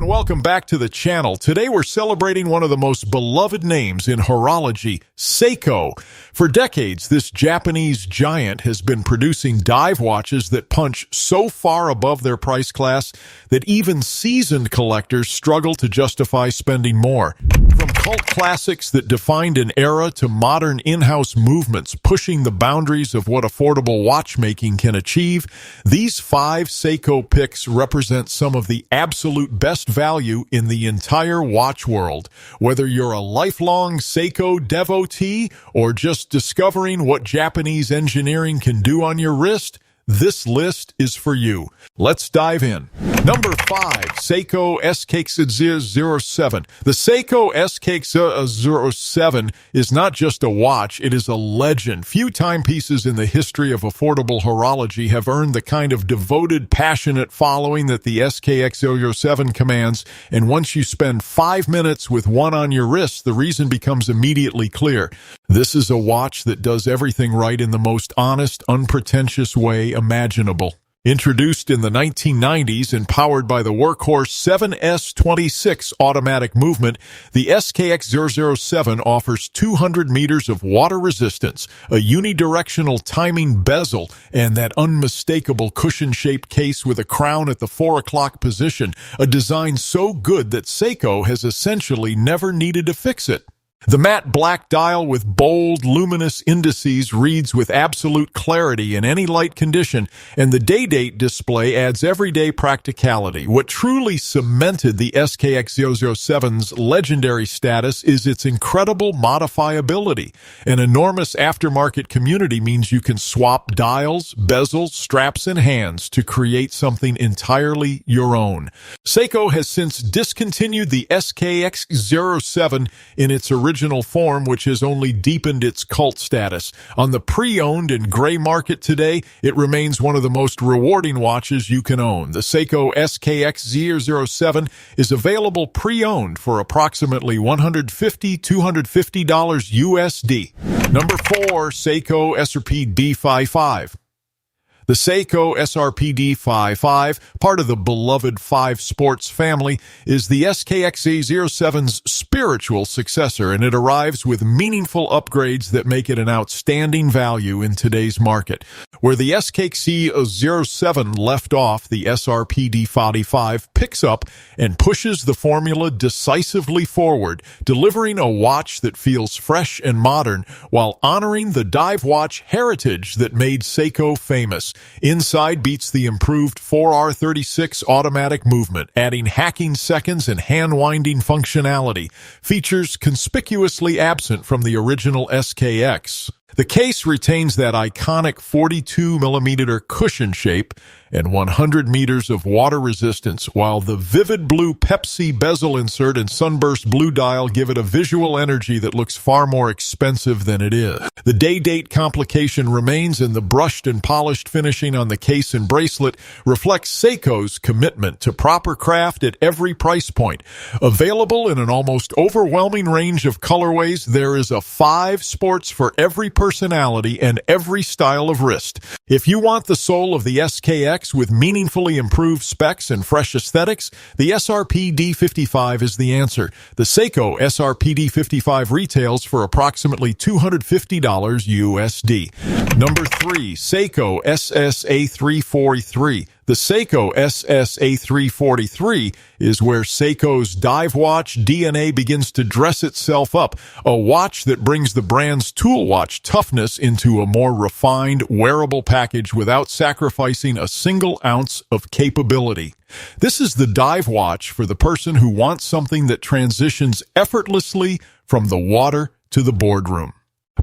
and welcome back to the channel. Today we're celebrating one of the most beloved names in horology, Seiko. For decades, this Japanese giant has been producing dive watches that punch so far above their price class that even seasoned collectors struggle to justify spending more. From cult classics that defined an era to modern in-house movements pushing the boundaries of what affordable watchmaking can achieve, these 5 Seiko picks represent some of the absolute best value in the entire watch world. Whether you're a lifelong Seiko devotee or just discovering what Japanese engineering can do on your wrist, this list is for you. Let's dive in. Number 5, Seiko SLA007. The Seiko SLA007 is not just a watch, it is a legend. Few timepieces in the history of affordable horology have earned the kind of devoted, passionate following that the SLA007 commands, and once you spend 5 minutes with one on your wrist, the reason becomes immediately clear. This is a watch that does everything right in the most honest, unpretentious way imaginable. Introduced in the 1990s and powered by the workhorse 7S26 automatic movement, the SLA007 offers 200 meters of water resistance, a unidirectional timing bezel, and that unmistakable cushion-shaped case with a crown at the 4 o'clock position, a design so good that Seiko has essentially never needed to fix it. The matte black dial with bold, luminous indices reads with absolute clarity in any light condition, and the day-date display adds everyday practicality. What truly cemented the SLA007's legendary status is its incredible modifiability. An enormous aftermarket community means you can swap dials, bezels, straps, and hands to create something entirely your own. Seiko has since discontinued the SLA007 in its original form, which has only deepened its cult status. On the pre-owned and gray market today, it remains one of the most rewarding watches you can own. The Seiko SLA007 is available pre-owned for approximately $150–250 USD. Number 4, Seiko SRP-D55. The Seiko SRP-D55, part of the beloved 5 Sports family, is the SLA007's spiritual successor, and it arrives with meaningful upgrades that make it an outstanding value in today's market. Where the SLA007 left off, the SRP-D55 picks up and pushes the formula decisively forward, delivering a watch that feels fresh and modern while honoring the dive watch heritage that made Seiko famous. Inside beats the improved 4R36 automatic movement, adding hacking seconds and hand-winding functionality, features conspicuously absent from the original SKX. The case retains that iconic 42mm cushion shape and 100 meters of water resistance, while the vivid blue Pepsi bezel insert and sunburst blue dial give it a visual energy that looks far more expensive than it is. The day-date complication remains, and the brushed and polished finishing on the case and bracelet reflects Seiko's commitment to proper craft at every price point. Available in an almost overwhelming range of colorways, there is a 5 Sports for every personality and every style of wrist. If you want the soul of the SKX with meaningfully improved specs and fresh aesthetics, the SRP-D55 is the answer. The Seiko SRP-D55 retails for approximately $250 USD. Number 3, Seiko SLA043. The Seiko SLA043 is where Seiko's dive watch DNA begins to dress itself up, a watch that brings the brand's tool watch toughness into a more refined, wearable package without sacrificing a single ounce of capability. This is the dive watch for the person who wants something that transitions effortlessly from the water to the boardroom.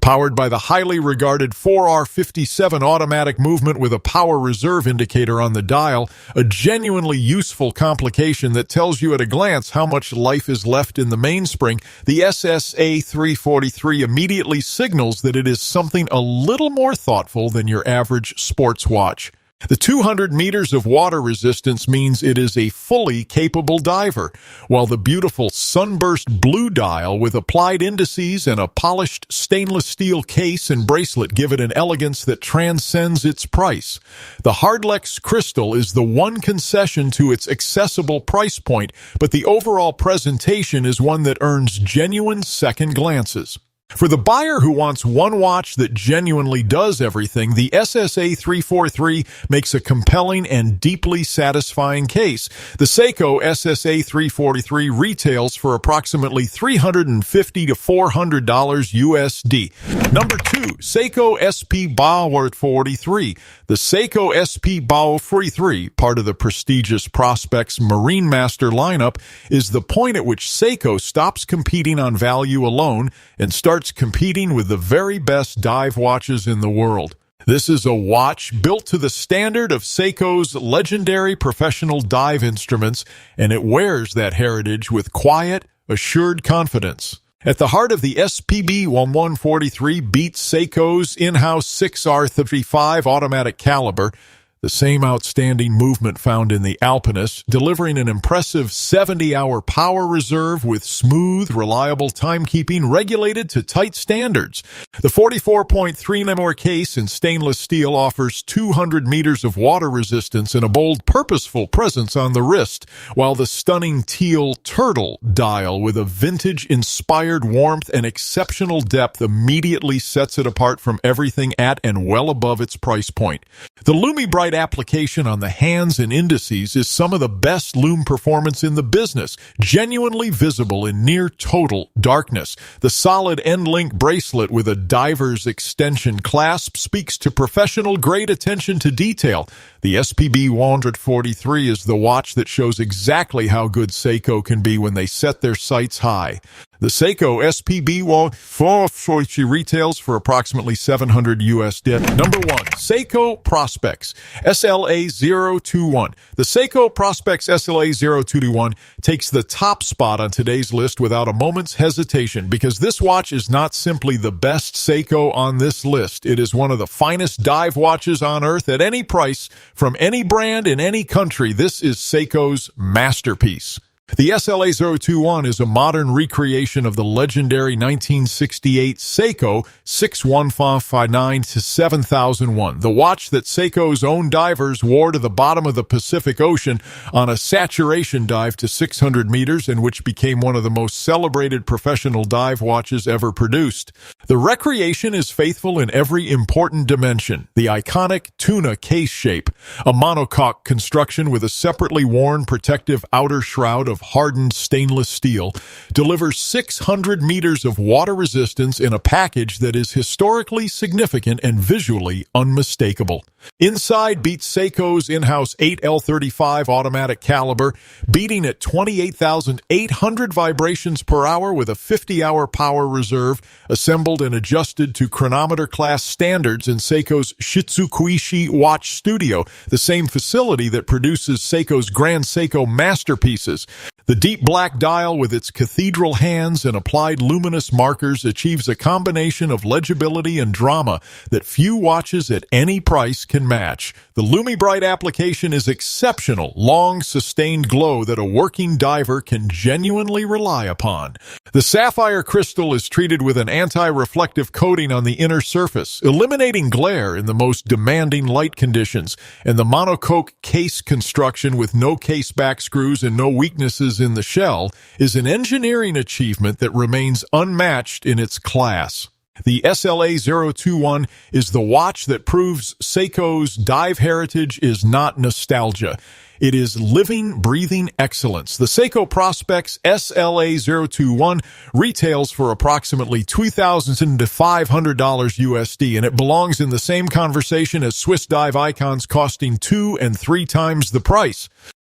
Powered by the highly regarded 4R57 automatic movement with a power reserve indicator on the dial, a genuinely useful complication that tells you at a glance how much life is left in the mainspring, the SLA043 immediately signals that it is something a little more thoughtful than your average sports watch. The 200 meters of water resistance means it is a fully capable diver, while the beautiful sunburst blue dial with applied indices and a polished stainless steel case and bracelet give it an elegance that transcends its price. The Hardlex crystal is the one concession to its accessible price point, but the overall presentation is one that earns genuine second glances. For the buyer who wants one watch that genuinely does everything, the SSA343 makes a compelling and deeply satisfying case. The Seiko SSA343 retails for approximately $350 to $400 USD. Number 2, Seiko SP Bauer 43. The Seiko SP Bauer 43, part of the prestigious Prospex Marine Master lineup, is the point at which Seiko stops competing on value alone and starts competing with the very best dive watches in the world. This is a watch built to the standard of Seiko's legendary professional dive instruments, and it wears that heritage with quiet, assured confidence. At the heart of the SPB 1143 beats Seiko's in-house 6R35 automatic caliber, the same outstanding movement found in the Alpinist, delivering an impressive 70-hour power reserve with smooth, reliable timekeeping regulated to tight standards. The 44.3mm case in stainless steel offers 200 meters of water resistance and a bold, purposeful presence on the wrist, while the stunning teal turtle dial with a vintage-inspired warmth and exceptional depth immediately sets it apart from everything at and well above its price point. The LumiBrite application on the hands and indices is some of the best lume performance in the business, genuinely visible in near total darkness. The solid end-link bracelet with a diver's extension clasp speaks to professional-grade attention to detail. The SPB 143 is the watch that shows exactly how good Seiko can be when they set their sights high. The Seiko SPB 143 retails for approximately $700 USD. Number 1, Seiko Prospex SLA021. The Seiko Prospex SLA021 takes the top spot on today's list without a moment's hesitation, because this watch is not simply the best Seiko on this list. It is one of the finest dive watches on earth at any price, from any brand in any country. This is Seiko's masterpiece. The SLA021 is a modern recreation of the legendary 1968 Seiko 61559-7001, the watch that Seiko's own divers wore to the bottom of the Pacific Ocean on a saturation dive to 600 meters and which became one of the most celebrated professional dive watches ever produced. The recreation is faithful in every important dimension. The iconic tuna case shape, a monocoque construction with a separately worn protective outer shroud of hardened stainless steel, delivers 600 meters of water resistance in a package that is historically significant and visually unmistakable. Inside beats Seiko's in-house 8L35 automatic caliber, beating at 28,800 vibrations per hour with a 50-hour power reserve, assembled and adjusted to chronometer class standards in Seiko's Shitsukuishi Watch Studio, the same facility that produces Seiko's Grand Seiko masterpieces. The deep black dial with its cathedral hands and applied luminous markers achieves a combination of legibility and drama that few watches at any price can match. The LumiBrite application is exceptional, long, sustained glow that a working diver can genuinely rely upon. The sapphire crystal is treated with an anti-reflective coating on the inner surface, eliminating glare in the most demanding light conditions, and the monocoque case construction with no case back screws and no weaknesses in the shell is an engineering achievement that remains unmatched in its class. The SLA021 is the watch that proves Seiko's dive heritage is not nostalgia. It is living, breathing excellence. The Seiko Prospex SLA021 retails for approximately $2,000 to $500 USD, and it belongs in the same conversation as Swiss dive icons costing 2 and 3 times the price.